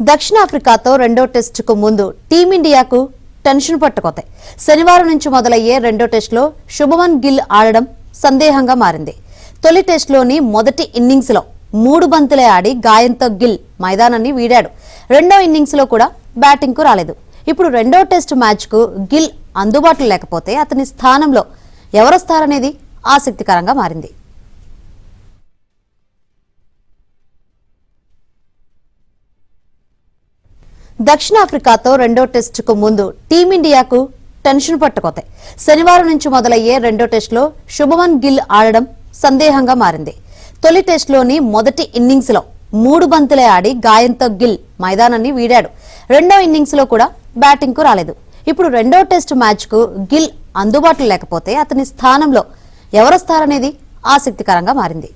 దక్షిణాఫ్రికాతో రెండో టెస్టుకు ముందు టీమిండియాకు టెన్షన్ పట్టుకొతాయి. శనివారం నుంచి మొదలయ్యే రెండో టెస్టులో శుభమన్ గిల్ ఆడడం సందేహంగా మారింది. తొలి టెస్టులోని మొదటి ఇన్నింగ్స్లో 3 బంతులే ఆడి గాయంతో గిల్ మైదానాన్ని వీడాడు. రెండో ఇన్నింగ్స్లో కూడా బ్యాటింగ్కు రాలేదు. ఇప్పుడు రెండో టెస్టు మ్యాచ్కు గిల్ అందుబాటులో లేకపోతే అతని స్థానంలో ఎవరొస్తారనేది ఆసక్తికరంగా మారింది. దక్షిణాఫ్రికాతో రెండో టెస్టుకు ముందు టీమిండియాకు టెన్షన్ పట్టుకొతాయి. శనివారం నుంచి మొదలయ్యే రెండో టెస్టులో శుభమన్ గిల్ ఆడడం సందేహంగా మారింది. తొలి టెస్టులోని మొదటి ఇన్నింగ్స్లో 3 బంతులే ఆడి గాయంతో గిల్ మైదానాన్ని వీడాడు. రెండో ఇన్నింగ్స్లో కూడా బ్యాటింగ్కు రాలేదు. ఇప్పుడు రెండో టెస్టు మ్యాచ్కు గిల్ అందుబాటులో లేకపోతే అతని స్థానంలో ఎవరొస్తారనేది ఆసక్తికరంగా మారింది.